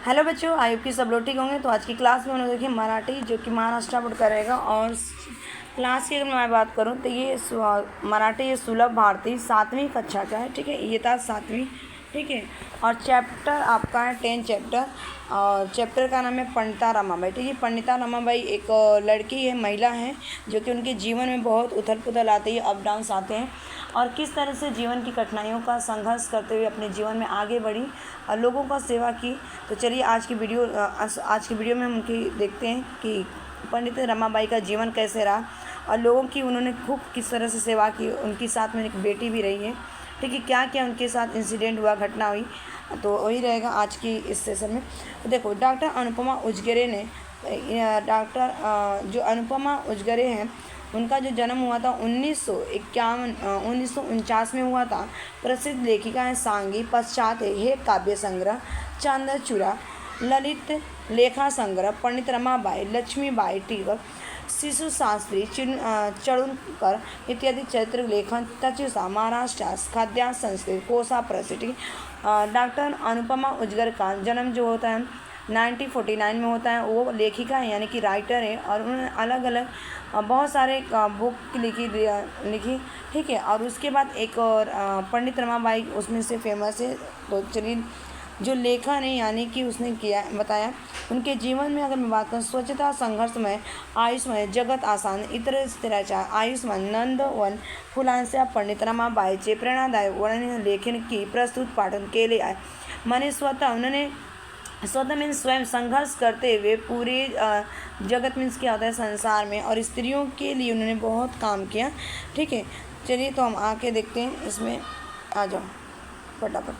Hello बच्चों, I hope कि सब लोग ठीक होंगे। तो आज की क्लास में हम लोग देखिए मराठी, जो कि महाराष्ट्र बोर्ड का रहेगा। और क्लास की अगर मैं बात करूं तो ये मराठी ये सुलभ भारती 7वीं कक्षा का है। ठीक है, ये था 7वीं। ठीक है, और चैप्टर आपका है 10 चैप्टर। और चैप्टर का नाम है पंडिता रमाबाई। ठीक है, पंडिता रमाबाई एक लड़की है, महिला है, जो कि उनके जीवन में बहुत उथल पुथल आती है, अप डाउन्स आते हैं, और किस तरह से जीवन की कठिनाइयों का संघर्ष करते हुए अपने जीवन में आगे बढ़ी और लोगों का सेवा की। तो चलिए आज की वीडियो में हम उनकी देखते हैं कि पंडित रमाबाई का जीवन कैसे रहा और लोगों की उन्होंने खूब किस तरह से सेवा की। उनके साथ में एक बेटी भी रही है। ठीक है, क्या क्या उनके साथ इंसिडेंट हुआ, घटना हुई, तो वही रहेगा आज की इस सेशन में। तो देखो, डॉक्टर अनुपमा उजगरे ने जो अनुपमा उजगरे हैं, उनका जो जन्म हुआ था 1949 में हुआ था। प्रसिद्ध लेखिका हैं सांगी, पश्चात है काव्य संग्रह, चांदचूड़ा, ललित लेखा संग्रह, पंडित रमाबाई, लक्ष्मीबाई टिळक, शिशु शास्त्री, चढ़ुलकर इत्यादि चरित्र लेखन, तचुसा, महाराष्ट्र, खाद्य संस्कृत, कोसा प्रसिद्धि। डॉक्टर अनुपमा उजगर का जन्म जो होता है 1949 में होता है। वो लेखिका है, यानी कि राइटर है, और उन्होंने अलग अलग बहुत सारे बुक लिखी। ठीक है, और उसके बाद एक और पंडित रमाबाई उसमें से फेमस है। तो चलिए, जो लेखन है यानी कि उसने किया बताया उनके जीवन में अगर मैं बात करूँ, स्वच्छता, संघर्षमय, आयुष्मय, जगत आसान, इतर स्थिराच्या आयुष्मान, नंदवन फुलांच्या पंडित रमाबाईचे प्रेरणादायक वर्णन लेखन की प्रस्तुत पाठन केले आहे। मैंने स्वतः मीन्स स्वयं संघर्ष करते हुए पूरे जगत मीन्स क्या होता है संसार में, और स्त्रियों के लिए उन्होंने बहुत काम किया। ठीक है, चलिए तो हम आके देखते हैं, इसमें आ जाओ फटाफट।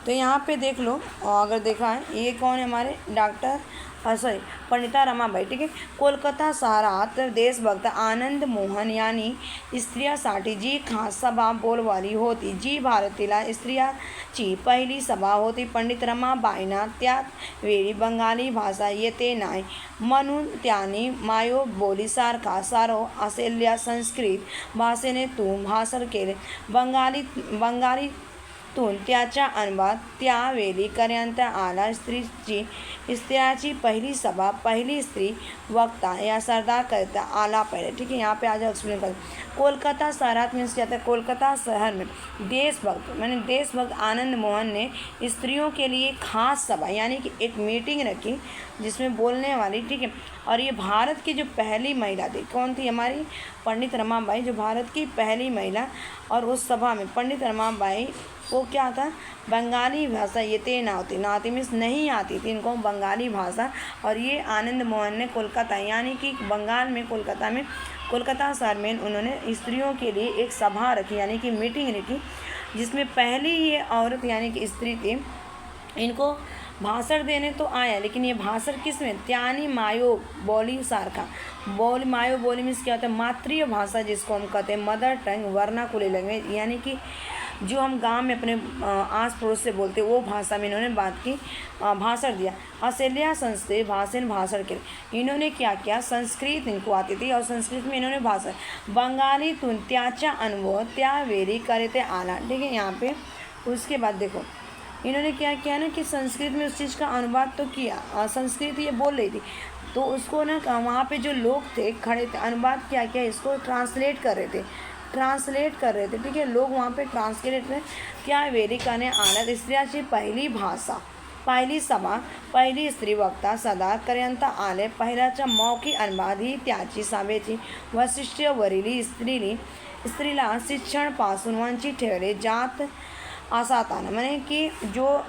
तो यहाँ पे देख लो, और अगर देखा है ये कौन है हमारे डॉक्टर पंडिता रमाबाई। ठीक है, कोलकाता शहरात देशभक्त आनंद मोहन यांनी स्त्रियांसाठी जी खास सभा बोलवली होती, जी भारतीला स्त्रियांची पहिली सभा होती। पंडित रमाबाईंना त्यावेळी बंगाली भाषा येते नाही, म्हणून त्यांनी मायबोलीसारखा सारो असलेल्या संस्कृत भाषेतून भाषण केले। बंगालीतून त्याचा अनुवाद त्यावेळी करण्यात आला। स्त्रियांची पहिली सभा, पहिली स्त्री वक्ता या सरदार करता आला पहले। ठीक है, यहाँ पे आज एक्सप्लेन कर। कोलकाता शहरात मीन्स क्या था, कोलकाता शहर में देशभक्त आनंद मोहन ने स्त्रियों के लिए खास सभा यानी कि एक मीटिंग रखी जिसमें बोलने वाली। ठीक है, और ये भारत की जो पहली महिला थी, कौन थी, हमारी पंडित रमाबाई, जो भारत की पहली महिला। और उस सभा में पंडित रमाबाई को क्या था, बंगाली भाषा येते नाती मीन्स नहीं आती थी इनको बंगाली भाषा। और ये आनंद मोहन ने कोलकाता यानी कि बंगाल में कोलकाता शहर में उन्होंने स्त्रियों के लिए एक सभा रखी यानी कि मीटिंग रखी, जिसमें पहली ये औरत यानी कि स्त्री थी। इनको भाषण देने तो आया, लेकिन ये भाषण किस में, त्यानी मायो बोली सारखा मायो बोली मीन्स क्या होता है, मातृ भाषा जिसको हम कहते हैं, मदर टंग, वर्नाकुलर लैंग्वेज, यानी कि जो हम गांव में अपने आस पड़ोस से बोलते वो भाषा में इन्होंने बात की, भाषण दिया। असलिया संस्कृत भाषण के इन्होंने क्या किया, संस्कृत इनको आती थी और संस्कृत में इन्होंने भाषण। बंगाली तुन त्याचा अनुभव त्यावेरी करते आला। ठीक है, यहाँ पे उसके बाद देखो इन्होंने क्या किया ना कि संस्कृत में उस चीज़ का अनुवाद तो किया, संस्कृत ये बोल रही थी तो उसको ना वहाँ पे जो लोग थे खड़े थे, अनुवाद क्या किया, इसको ट्रांसलेट कर रहे थे। ठीक है, लोग वहाँ पे ट्रांसलेट में क्या वेरिका ने आनंद स्त्रियांची पहिली भाषा, पहिली सभा, पहिली स्त्री वक्ता सदा करण्यात आले। पहिल्याचा मौखिक अनुवाद ही त्याची सभेची वैशिष्ट्यवरील स्त्रीला शिक्षणापासून वंचित ठेवले जात आसाताना। मैंने कि जो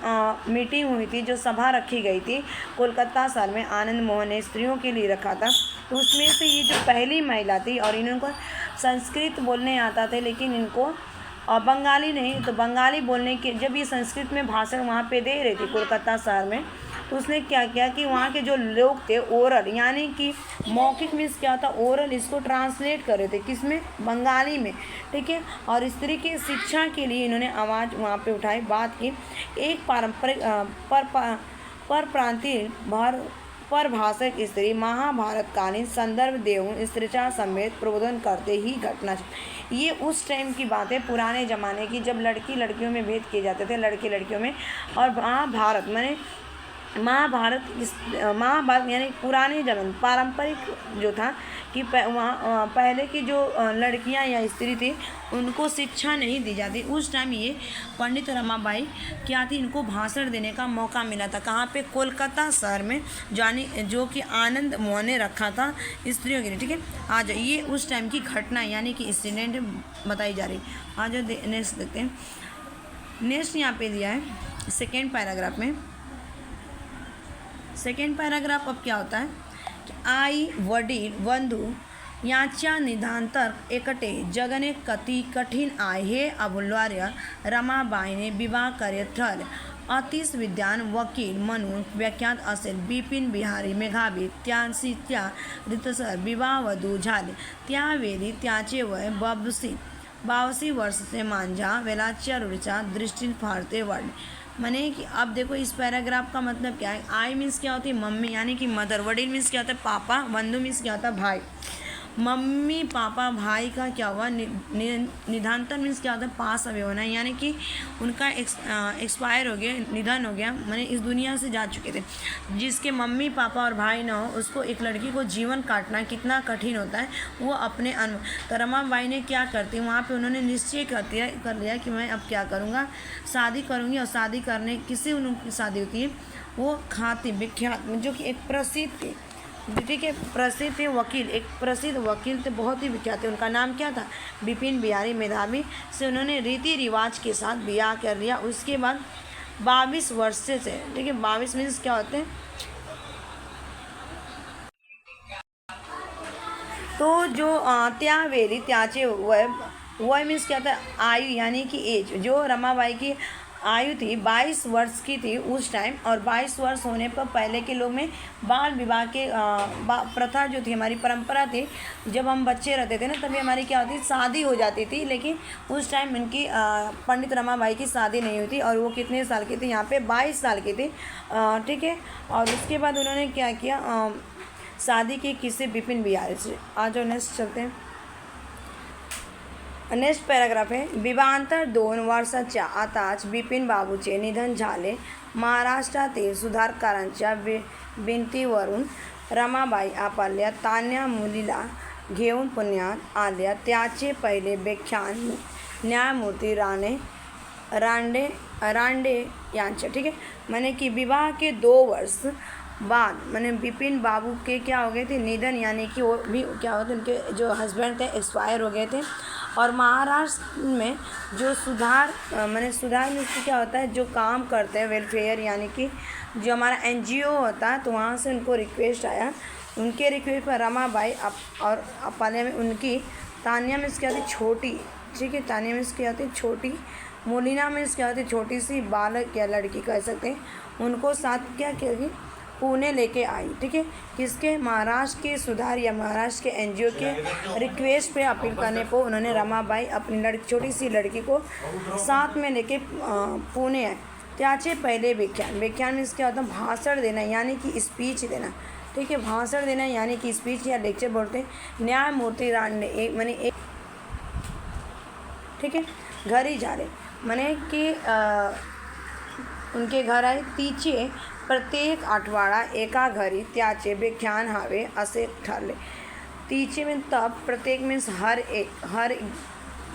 मीटिंग हुई थी, जो सभा रखी गई थी कोलकाता शहर में, आनंद मोहन ने स्त्रियों के लिए रखा था। तो उसमें से ये जो पहली महिला थी, और इनको संस्कृत बोलने आता था, लेकिन इनको बंगाली नहीं, तो बंगाली बोलने के जब ये संस्कृत में भाषण वहाँ पे दे रही थी कोलकाता शहर में, तो उसने क्या किया कि वहाँ के जो लोग थे ओरल यानी कि मौखिक मीन्स क्या होता, ओरल, इसको ट्रांसलेट कर रहे थे किस में, बंगाली में। ठीक है, और स्त्री की शिक्षा के लिए इन्होंने आवाज़ वहाँ पे उठाई, बात की। एक पारंपरिक पर प्रांतीय परभाषक स्त्री महाभारतकालीन संदर्भ देऊन स्त्रीचा समेत प्रबोधन करते ही घटना। ये उस टाइम की बात है, पुराने ज़माने की, जब लड़कियों में भेद किए जाते थे, लड़कियों में। और महाभारत माने महाभारत यानी पुराने जमाने पारंपरिक जो था कि वहाँ पहले की जो लड़कियाँ या स्त्री थी उनको शिक्षा नहीं दी जाती। उस टाइम ये पंडित रमाबाई क्या थी, इनको भाषण देने का मौका मिला था। कहाँ पे? कोलकाता शहर में, जो कि आनंद मोहन ने रखा था स्त्रियों के लिए। ठीक है, आज ये उस टाइम की घटना यानी कि इंसिडेंट बताई जा रही। आज नेक्स्ट देखते हैं। नेक्स्ट यहाँ पे दिया है सेकेंड पैराग्राफ में। सेकेंड पैराग्राफ अब क्या होता है की आई वडील बंधू यांच्या निधानतर एकटे जगणे कठीण आहे हे अभूलवार्य रमाबाईने विवाह करत ठरले। अतिश विद्वान वकील म्हणून व्याख्यात असेल बिपिन बिहारी मेघावी त्यांची त्या रीतसर विवाहवधू झाले। त्यावेळी त्याचे वय 82 वर्षाचे मांझा वेलाच्या रूढीच्या दृष्टीने फारते वाढले। मैंने कि अब देखो इस पैराग्राफ का मतलब क्या है। आई मीन्स क्या होती है? मम्मी यानी कि मदर। वडील मीन्स क्या होता है? पापा। बंधु मीन्स क्या होता है? भाई। मम्मी पापा भाई का क्या हुआ? निधनांतर मीन्स क्या होता है? पास अवे होना, यानी कि उनका एक्सपायर हो गया, निधन हो गया, मैंने इस दुनिया से जा चुके थे। जिसके मम्मी पापा और भाई ना हो उसको एक लड़की को जीवन काटना कितना कठिन होता है वो अपने तो रमाबाई ने क्या करती वहाँ पे उन्होंने निश्चय कर लिया कि मैं अब क्या करूँगा, शादी करूँगी। और शादी करने किससे उनकी शादी होती है? वो खाती विख्यात जो कि एक प्रसिद्ध थी, ठीक है, प्रसिद्ध थे वकील, एक प्रसिद्ध वकील थे, बहुत ही विख्यात थे। उनका नाम क्या था? बिपिन बिहारी मेधावी से उन्होंने रीति रिवाज के साथ ब्याह कर लिया। उसके बाद 22 वर्ष से, ठीक है, 22 मीन्स क्या होते हैं? तो जो त्यावेळी त्याचे वय मीन्स क्या था? आयु यानी कि एज। जो रमाबाई की आयु थी 22 वर्ष की थी उस टाइम। और 22 वर्ष होने पर पहले के लोग में बाल विवाह के प्रथा जो थी, हमारी परंपरा थी, जब हम बच्चे रहते थे ना तभी हमारी क्या होती, शादी हो जाती थी। लेकिन उस टाइम इनकी पंडित रमाबाई की शादी नहीं हुई थी। और वो कितने साल की थी? यहाँ पे 22 साल की थी, ठीक है। और उसके बाद उन्होंने क्या किया, शादी की किससे? बिपिन बिहारी से। आज और नेक्स्ट चलते हैं। नेक्स्ट पॅराग्राफ आहे। विवाहानंतर 2 वर्षाच्या आताच बिपिन बाबूचे निधन झाले। महाराष्ट्रातील सुधारकारांच्या विनंतीवरून रमाबाई आपल्या तान्या मुलीला घेऊन पुण्यात आल्या। त्याचे पहिले व्याख्यान न्यायमूर्ती रांडे यांचे, ठीक है। मैंने कि विवाह के 2 वर्ष बाद मैंने बिपिन बाबू के क्या हो गए थे? निधन, यानी कि वो भी क्या होते, उनके जो हस्बैंड थे एक्सपायर हो गए थे। और महाराष्ट्र में जो सुधार में क्या होता है, जो काम करते हैं वेलफेयर, यानी कि जो हमारा NGO होता है, तो वहाँ से उनको रिक्वेस्ट आया। उनके रिक्वेस्ट पर रमाबाई और अपाल्या में उनकी तान्या मीन्स क्या होती? छोटी, ठीक है, तान्या मीन्स क्या होती? छोटी। मोलिना मीन्स क्या होती? छोटी सी बालक या लड़की कह सकते हैं। उनको साथ क्या किया? पुणे लेके आई, ठीक है। किसके? महाराष्ट्र के सुधार या महाराष्ट्र के NGO के रिक्वेस्ट पे अपील करने पर उन्होंने रमाबाई अपनी छोटी सी लड़की को साथ में लेके पुणे आए। त्याचे पहले व्याख्यान मीन्स क्या होता है? भाषण देना, यानी कि स्पीच देना, ठीक है। भाषण देना यानी कि स्पीच या लेक्चर बोलते हैं। न्यायमूर्ती रांडे एक ठीक है, घर ही जा रहे मैंने कि उनके घर आए। तिचे प्रत्येक आठवडा एका घरी त्याचे व्याख्यान हवे असे ठरले। तिचे मीन्स तब, प्रत्येक मीन्स हर एक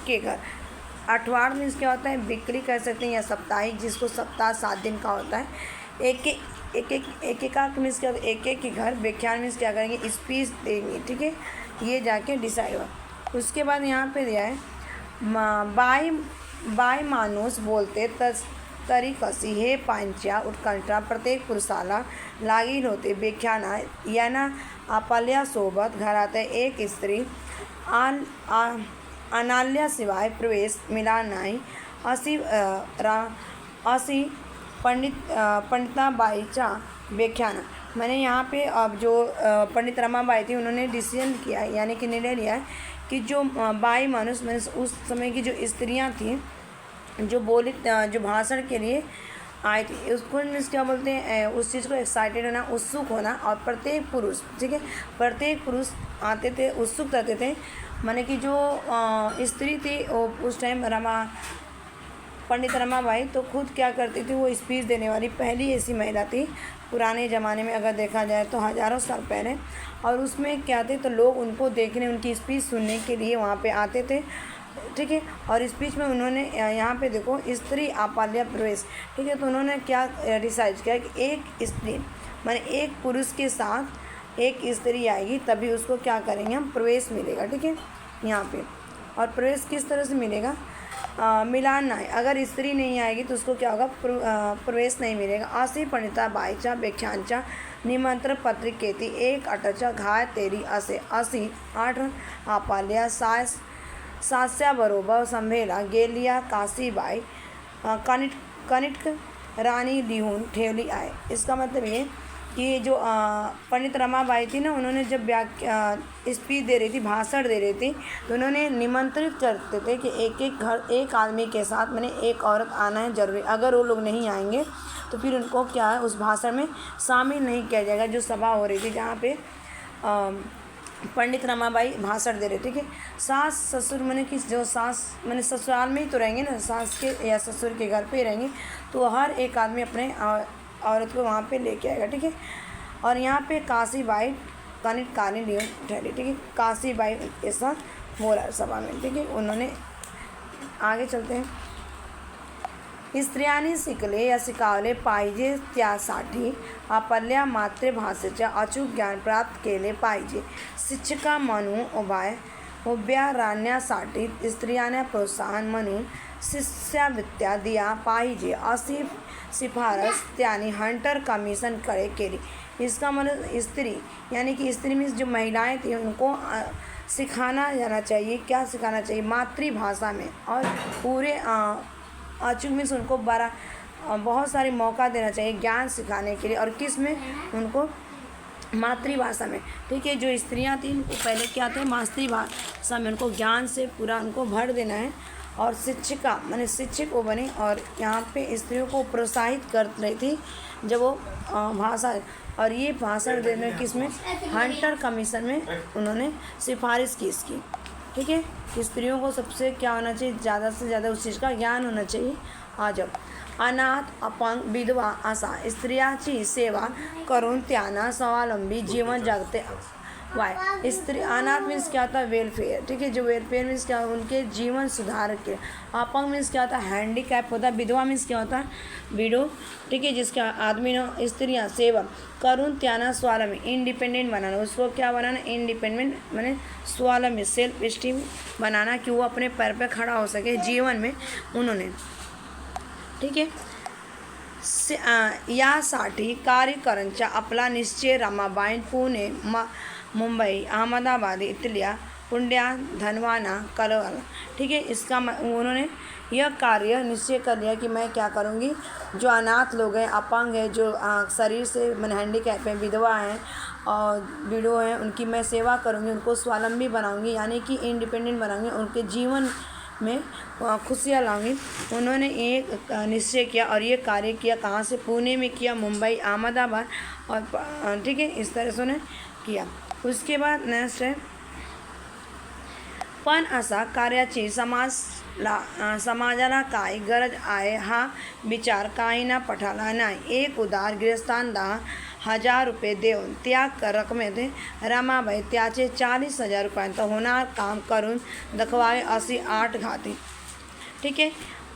के घर। आठवाड़ मीन्स क्या होता है? बिक्री कर सकते हैं या साप्ताहिक, जिसको सप्ताह 7 दिन का होता है। एक मीन्स क्या होता है? एक के घर। व्याख्यान मीन्स क्या करेंगे? स्पीच देंगे, ठीक है। ये जाके डिसाइड हुआ। उसके बाद यहाँ पे दिया है बाय माणूस बोलते तरी कशी हे पायांच्या उत्कंठा प्रत्येक पुरुषाला लागील होते। व्याख्याना यांना आपल्यासोबत घरात एक स्त्री आणल्याशिवाय प्रवेश मिळाला नाही अशी पंडिताबाईच्या व्याख्यान। मैंने यहाँ पे अब जो पंडित रमाबाई थी उन्होंने डिसीजन किया, यानी कि निर्णय लिया कि जो बाई मानुष मैंने उस समय की जो स्त्रियाँ थीं जो भाषण के लिए आई थी, उसको मीन्स क्या बोलते हैं? उस चीज़ को एक्साइटेड होना, उत्सुक होना। और प्रत्येक पुरुष, ठीक है, प्रत्येक पुरुष आते थे, उत्सुक रहते थे। माने कि जो स्त्री थी वो उस टाइम पंडित रमाबाई तो खुद क्या करती थी, वो स्पीच देने वाली पहली ऐसी महिला थी पुराने ज़माने में, अगर देखा जाए तो हज़ारों साल पहले। और उसमें क्या थे, तो लोग उनको देखने, उनकी स्पीच सुनने के लिए वहाँ पे आते थे, ठीक है। और स्पीच में उन्होंने यहाँ पे देखो स्त्री आपाल्या प्रवेश, ठीक है। तो उन्होंने क्या डिसाइड किया कि एक स्त्री माने एक पुरुष के साथ एक स्त्री आएगी तभी उसको क्या करेंगे हम, प्रवेश मिलेगा, ठीक है यहाँ पे। और प्रवेश किस तरह से मिलेगा, मिलान ना है, अगर स्त्री नहीं आएगी तो उसको क्या होगा, प्रवेश नहीं मिलेगा। असी पंडिता बाईचा व्याख्यांचा निमंत्रण पत्रिकेती एक अटचा घाय तेरी असे असी 8 आपाल्या सास्या बरोबर संभेला गेलिया काशीबाई कनिष्क रानी लिहून ठेवली आहे। इसका मतलब ये कि जो पंडित रमाबाई थी ना, उन्होंने जब स्पीच दे रही थी, भाषण दे रही थी, तो उन्होंने निमंत्रित करते थे कि एक एक घर एक आदमी के साथ मैंने एक औरत आना है ज़रूरी, अगर वो लोग नहीं आएंगे तो फिर उनको क्या है, उस भाषण में शामिल नहीं किया जाएगा। जो सभा हो रही थी जहाँ पे पंडित रमाबाई भाषण दे रहे, ठीक है। सास ससुर मैंने कि जो सास मैंने ससुराल में ही तो रहेंगे ना, सास के या ससुर के घर पे ही रहेंगे, तो हर एक आदमी अपने औरत को वहाँ पे लेके आएगा, ठीक है। और यहाँ पे काशीबाई कनिष्क काली लियो ठहरी, ठीक है। काशीबाई ऐसा बोला सभा में, ठीक है। उन्होंने आगे चलते हैं। स्त्रियांनी शिकले या शिकावले पाहिजे त्यासाठी आपल्या मातृभाषेचे अचूक ज्ञान प्राप्त केले पाहिजे। शिक्षिका म्हणून उभ्या राहण्यासाठी स्त्रियांना प्रोत्साहन म्हणून शिष्यवृत्त्या दिया पाहिजे अशी शिफारस त्यांनी हंटर कमीशनकडे केली। इसका मतलब स्त्री यानी कि स्त्री में जो महिलाएं थी उनको सिखाना जाना चाहिए, क्या सिखाना चाहिए, मातृभाषा में। और पूरे अचूक मीन्स उनको बहुत सारे मौका देना चाहिए ज्ञान सिखाने के लिए, और किस में, उनको मातृभाषा में, ठीक है। जो स्त्रियां थी उनको पहले क्या थे, मातृभाषा में उनको ज्ञान से पूरा उनको भर देना है। और शिक्षिका माने शिक्षक वो बने, और यहाँ पे स्त्रियों को प्रोत्साहित कर रही थी जब वो भाषा, और ये भाषण देने किस में, हंटर कमीशन में उन्होंने सिफारिश की इसकी, ठीक है। कि स्त्रियों को सबसे क्या होना चाहिए, ज़्यादा से ज़्यादा उस चीज़ का ज्ञान होना चाहिए। आ जाओ। अनाथ अपंग विधवा असा स्त्रियाची सेवा करून त्यांना स्वावलंबी जीवन जगते वाय। स्त्री अनाथ मीन्स क्या होता है, वेलफेयर, ठीक है। जो वेलफेयर मीन्स क्या, उनके जीवन सुधार के। अपंग मीन्स क्या होता है, हैंडीकैप होता है। विधवा मीन्स क्या होता है, विडो, ठीक है। जिसका आदमी ने स्त्रियाँ सेवा करून त्यांना स्वावलंबी इंडिपेंडेंट बनाना, उसको क्या बनाना, इंडिपेंडेंट माने स्वावलंबी सेल्फ स्टीम बनाना, कि वो अपने पैर पे खड़ा हो सके जीवन में उन्होंने, ठीक है। यासाठी कार्यकर्त्यांचा आपला निश्चय रमाबाई पुणे मुंबई अहमदाबाद इतलिया पुंड्या धनवाना कलवाल, ठीक है। इसका उन्होंने यह कार्य निश्चय कर लिया कि मैं क्या करूँगी, जो अनाथ लोग हैं, अपंग है, जो शरीर से मन हैंडीकैप हैं, विधवा हैं और विडो हैं, उनकी मैं सेवा करूँगी, उनको स्वावलंबी बनाऊँगी यानी कि इंडिपेंडेंट बनाऊँगी, उनके जीवन में खुशियाँ लाऊंगी। उन्होंने एक निश्चय किया और ये कार्य किया, कहाँ से, पुणे में किया, मुंबई, अहमदाबाद और, ठीक है, इस तरह से उन्होंने किया। उसके बाद नेक्स्ट है, पण असा कार्याची समाजाला काय गरज आहे हा विचार काहींना पटला नाही। एक उदार गृहस्थांना 1000 रुपये देऊन त्या रकमेत रमाबाई त्याचे 40,000 रुपयांत होणार काम करून दाखवावे अशी आट घातली, ठीक है।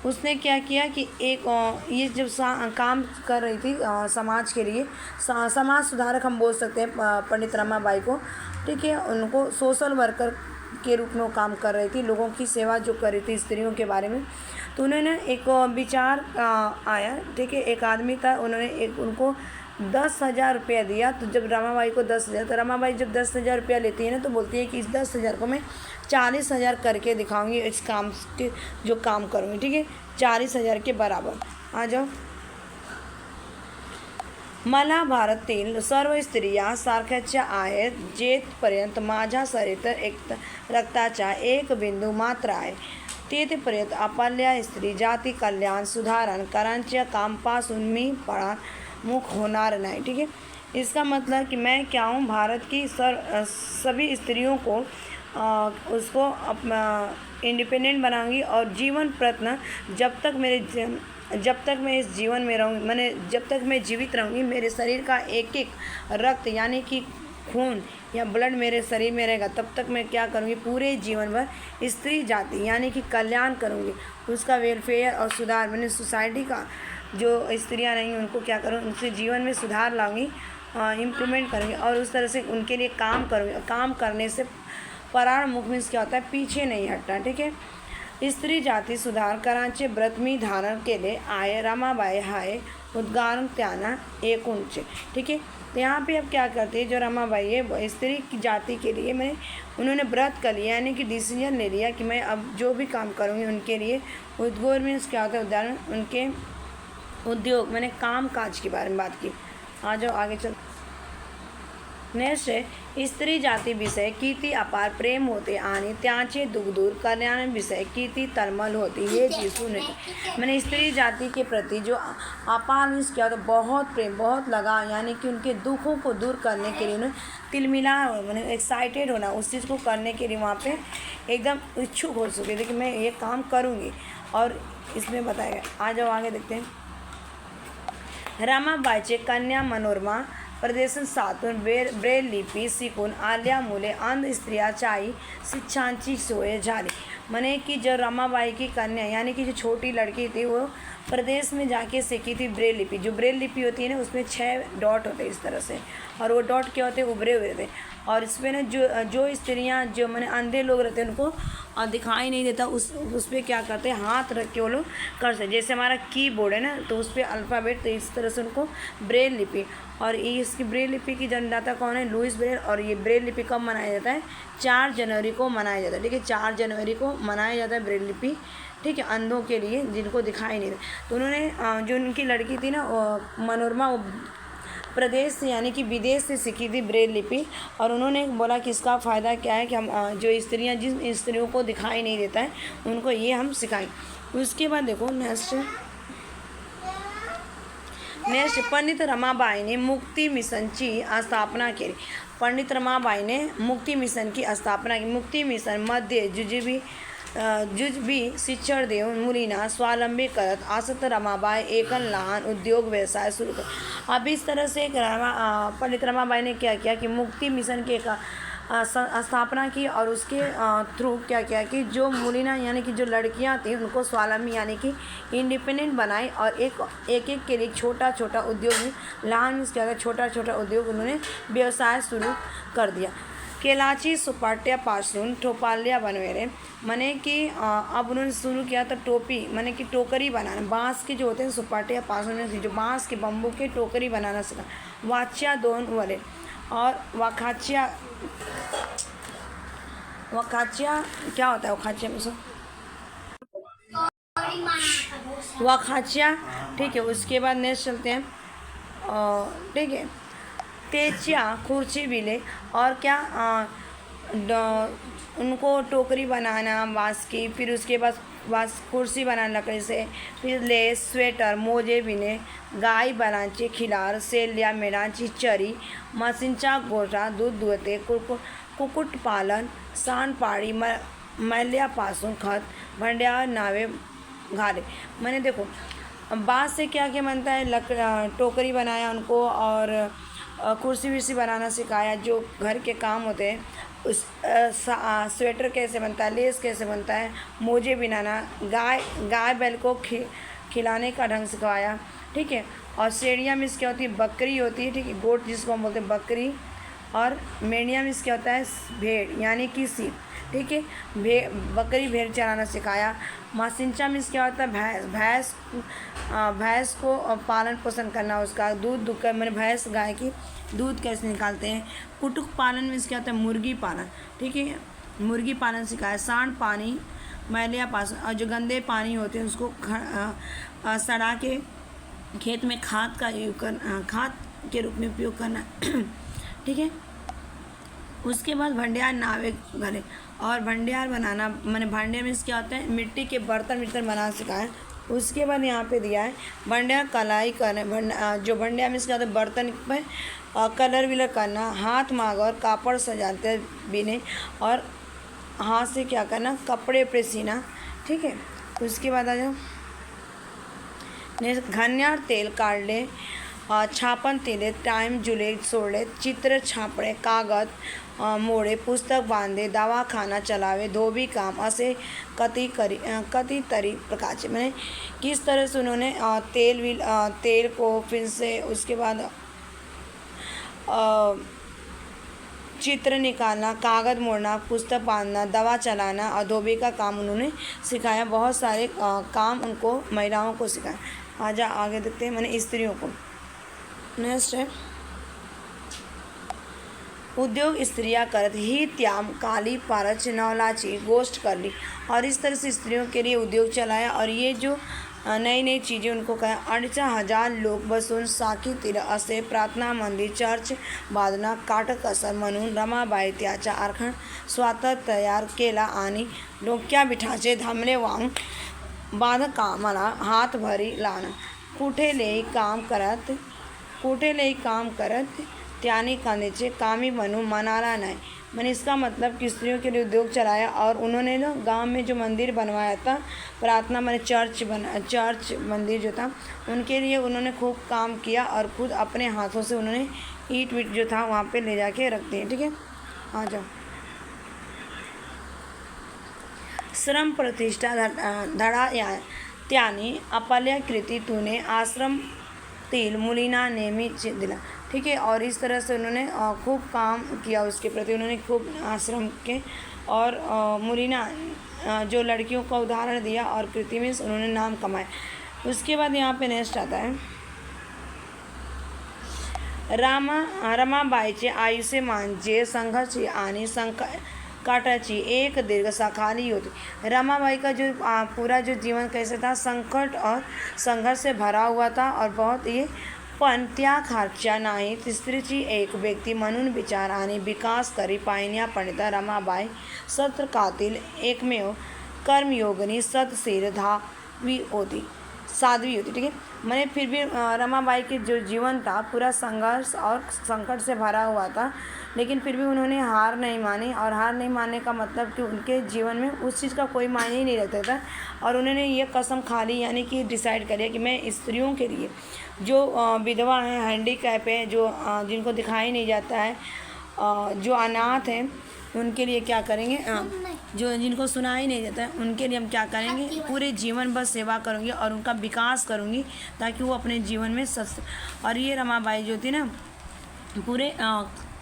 उसने क्या किया कि एक ये जब काम कर रही थी समाज के लिए, समाज सुधारक हम बोल सकते हैं पंडित रमाबाई को, ठीक है। उनको सोशल वर्कर के रूप में वो काम कर रही थी, लोगों की सेवा जो कर रही थी स्त्रियों के बारे में। तो उन्होंने एक विचार आया, ठीक है। एक आदमी था, उन्होंने एक उनको 10,000 रुपया दिया। तो जब रमाबाई को 10,000, तो रमाबाई जब 10,000 रुपया लेती है ना, तो बोलती है कि इस 10,000 को मैं 40,000 करके दिखाऊंगी, इस काम के जो काम करूँगी, ठीक है, 40,000 के बराबर। आ जाओ। मला भारतातील सर्व स्त्रिया सारख्याच्या आहेत, जेथपर्यंत माझ्या शरीरात एक रक्ताचा एक बिंदू मात्र आहे, तेथपर्यंत आपल्या स्त्री जाती कल्याण सुधारण करांच्या कामपासून मी पळामुख होणार नाही, ठीक है। इसका मतलब कि मैं क्या हूँ, भारत की सभी स्त्रियों को उसको अपना इंडिपेंडेंट बनाऊंगी और जीवन प्रयत्न जब तक मैं इस जीवन में रहूँगी, मैंने जब तक मैं जीवित रहूँगी, मेरे शरीर का एक एक रक्त यानी कि खून या ब्लड मेरे शरीर में रहेगा, तब तक मैं क्या करूँगी, पूरे जीवन भर स्त्री जाति यानी कि कल्याण करूँगी, उसका वेलफेयर और सुधार, मैंने सोसाइटी का जो स्त्रियाँ रहीं उनको क्या करूँ, उनसे जीवन में सुधार लाऊंगी, इम्प्रूवमेंट करूँगी और उस तरह से उनके लिए काम करूँगी। काम करने से परामुख मीन्स क्या होता है, पीछे नहीं हटना। ठीक है। स्त्री जाति सुधार करांचे व्रत में धारण केले आये रमाबाई हाय उद्गार त्याना एक ऊंचे। ठीक है। तो यहाँ पे अब क्या करते हैं, जो रमाबाई है वो स्त्री की जाति के लिए उन्होंने व्रत कर लिया, यानी कि डिसीजन ले लिया कि मैं अब जो भी काम करूँगी उनके लिए। उद्गोर मीन्स क्या होता है, उदाहरण उनके उद्योग, मैंने काम काज के बारे में बात की। आ जाओ आगे चल। नेक्स्ट है स्त्री जाति विषय कीर्ति अपार प्रेम होते आनी त्याचे दुख दूर कल्याण विषय कीर्ति तलमल होती। ये चीज़ सुने मैंने स्त्री जाति के प्रति जो अपार मीन्स क्या होता है, बहुत प्रेम बहुत लगाव, यानी कि उनके दुखों को दूर करने के लिए उन्हें तिलमिला मैंने एक्साइटेड होना, उस चीज़ को करने के लिए वहाँ पे एकदम इच्छुक हो चुके थे कि मैं ये काम करूँगी। और इसमें बताया, आ जाओ आगे देखते हैं। रमाबाईचे कन्या मनोरमा प्रदेशन सातून ब्रेल लिपी शिकून आल्या मुले अंध स्त्रिया चाई शिक्षांची सोय झाली। मैंने कि जो रमाबाई की कन्या यानी कि जो छोटी लड़की थी वो प्रदेश में जाके सीखी थी ब्रेल लिपि। जो ब्रेल लिपि होती है ना उसमें 6 डॉट होते हैं इस तरह से, और वो डॉट क्या होते हैं, उभरे हुए थे। और इसमें ना जो स्त्रियाँ जो मैंने अंधे लोग रहते हैं उनको दिखाई नहीं देता, उस पर क्या करते हैं, हाथ रख के वो लोग कर सकते। जैसे हमारा कीबोर्ड है ना तो उस पर अल्फ़ाबेट, तो इस तरह से उनको ब्रेल लिपि। और ये इसकी ब्रेल लिपि की जन्मदाता कौन है, लुईस ब्रेल। और ये ब्रेल लिपि कब मनाया जाता है, 4 जनवरी को मनाया जाता है। ठीक है, 4 जनवरी को मनाया जाता है ब्रेल लिपि। ठीक है, अंधों के लिए जिनको दिखाई नहीं देता। तो उन्होंने जो उनकी लड़की थी ना मनोरमा, वो प्रदेश से यानी कि विदेश से सीखी थी ब्रेल लिपि। और उन्होंने बोला कि इसका फ़ायदा क्या है कि हम जो स्त्रियां जिन स्त्रियों को दिखाई नहीं देता है उनको ये हम सिखाएं। उसके बाद देखो नेक्स्ट पंडित रमाबाई ने मुक्ति मिशन की स्थापना केली। पंडित रमाबाई ने मुक्ति मिशन की स्थापना की। मुक्ती मिशन मध्ये जुजबी शिक्षण देऊन मुलींना स्वावलंबी करत असत रमाबाई एकन लहान उद्योग व्यवसाय शुरू कर। अब इस तरह से पंडित रमाबाई ने क्या किया कि मुक्ति मिशन के स्थापना की और उसके थ्रू क्या किया कि जो मुलीना यानी कि जो लड़कियां थी उनको स्वावलंबी यानी कि इंडिपेंडेंट बनाई। और एक के लिए छोटा छोटा उद्योग, लहान मीन्स क्या, छोटा छोटा उद्योग उन्होंने व्यवसाय शुरू कर दिया। केलाची सुपाट्यापासून टोपाल्या बनवेरे, मैंने कि अब उन्होंने शुरू किया था टोपी, मैंने कि टोकरी बनाना। बांस के जो होते हैं सुपाट्यापासून में जो बांस के बम्बू के टोकरी बनाना सीखा। वाच्या दोन वरे और वखाच्या क्या होता है वखाच्या में वखाच्या। ठीक है, उसके बाद नेक्स्ट चलते हैं। ठीक है, तेचिया खुर्ची बिले और क्या उनको टोकरी बनाना बाँस की, फिर उसके बाद कुर्सी बनाना लकड़ी से, फिर लेस स्वेटर मोजे बिने, गाय बनाची खिलार सेल्या मेळाची चरी, म्हशींचा गोठा दूध दुहते, कुक्कुटपालन सांडपाळी मैल्यापासून खत भंड्यावर नावे घाले। मैंने देखो बाँस से क्या क्या बनता है, टोकरी बनाया उनको और कुर्सी वर्सी बनाना सिखाया। जो घर के काम होते हैं उस स्वेटर कैसे बनता है, लेस कैसे बनता है, मोजे बनाना, गाय बैल को खिलाने का ढंग सिखाया। ठीक है, और सेड़िया मीन्स क्या होती है, बकरी होती है। ठीक है, गोट जिसको हम बोलते हैं बकरी। और मेड़िया मीन्स क्या होता है, भेड़ यानी कि सीप। ठीक है, बकरी भेड़ चराना सिखाया। मासिंचा मीन्स क्या होता है, भैंस को पालन पोषण करना, उसका दूध कर, मैंने भैंस गाय की दूध कैसे निकालते हैं। कुटुक पालन मीन्स क्या होता है, मुर्गी पालन। ठीक है, मुर्गी पालन सिखाया। सांड पानी मैलिया पास, और जो गंदे पानी होते हैं उसको सड़ा के खेत में खाद के रूप में उपयोग करना। ठीक है, उसके बाद भंडार नावे घरे, और भंडार बनाना, मैंने भंडार मीन्स क्या होता है, मिट्टी के बर्तन बनाना सिखाया। उसके बाद यहाँ पे दिया है भंडार कलाई करने, जो भंडार मीन्स क्या होता है, बर्तन पर कलर विलर करना, हाथ मांग और कापड़ सजाते बिने, और हाथ से क्या करना, कपड़े पे सीना, ठीक है। उसके बाद आ जाओ, घाण्यार तेल काढले, छापण दिले, टाइम जुले सोडले, चित्र छापणे, कागद मोडे, पुस्तक बांधे, दवाखाना चलावे, धोबी काम, असे कतीतरी प्रकारचे, मैंने किस तरह से उन्होंने तेल को फिर से उसके बाद चित्र निकालना, कागज़ मोड़ना, पुस्तक बांधना, दवा चलाना और धोबी का काम उन्होंने सिखाया। बहुत सारे काम उनको महिलाओं को सिखाया। आजा आगे देखते हैं, मैंने स्त्रियों को। नेक्स्ट है, उद्योग स्त्रियां करत ही त्याम काली पारच नवलाची गोष्ट कर ली, और इस तरह से स्त्रियों के लिए उद्योग चलाया। और ये जो नई नई चीज़ें उनको कहा। 8,000 लोक बसून साखीतील असे प्रार्थना मंदिर, चर्च बांधणं काटकसर म्हणून रमाबाई त्याचा आराखडा स्वतः तयार केला आणि डोक्याबिठाचे धामणे वाहून बांधकामाला हातभारी लावणं। कुठेलेही काम करत त्याने खानेचे कामी बनू मनाला नहीं। मैंने इसका मतलब कि स्त्रियों के लिए उद्योग चलाया, और उन्होंने ना गांव में जो मंदिर बनवाया था, प्रार्थना मैंने चर्च मंदिर जो था, उनके लिए उन्होंने खूब काम किया, और खुद अपने हाथों से उन्होंने ईंट वीट जो था वहाँ पे ले जाके रख दिए, ठीक है। आ जाओ, श्रम प्रतिष्ठा धडा या त्याने आपल्या कृतीतूने आश्रमतील मुलींना नेहमी दिला, ठीक है। और इस तरह से उन्होंने खूब काम किया उसके प्रति, उन्होंने खूब आश्रम के और मुलीना जो लड़कियों का उदाहरण दिया, और कृति में उन्होंने नाम कमाया। उसके बाद यहाँ पे नेक्स्ट आता है, रमाबाईचे आयुष्य म्हणजे संघर्ष आणि संकटाची एक दीर्घ सखाली होती। रमाबाई का जो पूरा जो जीवन कैसे था, संकट और संघर्ष से भरा हुआ था, और बहुत ही पण त्या खालच्या नाही स्त्रीची एक व्यक्ती म्हणून विचार आणि विकास करी पाहिल्या पंडिता रमाबाई शतकातील एकमेव कर्मयोगिनी सतशील साध्वी होती, ठीक है। मैंने फिर भी रमाबाई के जो जीवन था पूरा संघर्ष और संकट से भरा हुआ था, लेकिन फिर भी उन्होंने हार नहीं मानी। और हार नहीं मानने का मतलब कि उनके जीवन में उस चीज़ का कोई मायने ही नहीं रखता था, और उन्होंने ये कसम खा ली, यानी कि डिसाइड कर लिया कि मैं स्त्रियों के लिए, जो विधवा हैं, हैंडीकैप है, जो जिनको दिखाई नहीं जाता है, जो अनाथ हैं, उनके लिए क्या करेंगे, जो जिनको सुनाई नहीं देता है, उनके लिए हम क्या करेंगे, पूरे जीवन बस सेवा करूँगी और उनका विकास करूँगी, ताकि वो अपने जीवन में और ये रमाबाई जो थी ना, पूरे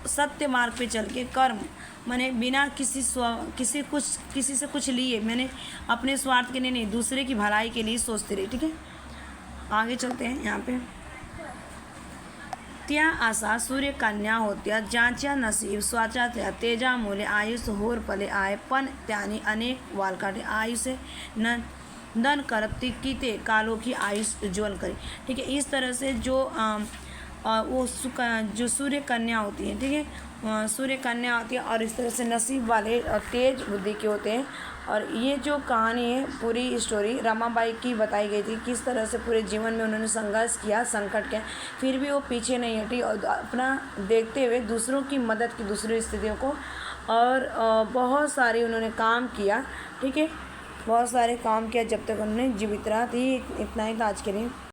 सत्य मार्ग पे चल के कर्म, मैंने बिना किसी से कुछ लिए, मैंने अपने स्वार्थ के लिए नहीं, दूसरे की भलाई के लिए सोचती रही, ठीक है। आगे चलते हैं यहाँ पे, त्या असा सूर्यकन्या होत्या ज्याच्या नसीब स्वतःच्या तेजामुळे आयुष्य होरपले आहे, पण त्यांनी अनेक वालकाटे आयुष्य नंदन करत ती की ते कालोखी आयुष्य उज्ज्वल करी, ठीक है। इस तरह से जो सूर्य कन्या होती है, ठीक है, सूर्य कन्या होती है, और इस तरह से नसीब वाले तेज बुद्धि के होते हैं। और ये जो कहानी है, पूरी स्टोरी रमाबाई की बताई गई थी, किस तरह से पूरे जीवन में उन्होंने संघर्ष किया, संकट किया, फिर भी वो पीछे नहीं हटी, और अपना देखते हुए दूसरों की मदद की, दूसरी स्थितियों को, और बहुत सारे उन्होंने काम किया, ठीक है, बहुत सारे काम किया जब तक उन्होंने जीवित रहा थी। इतना ही था आज के लिए।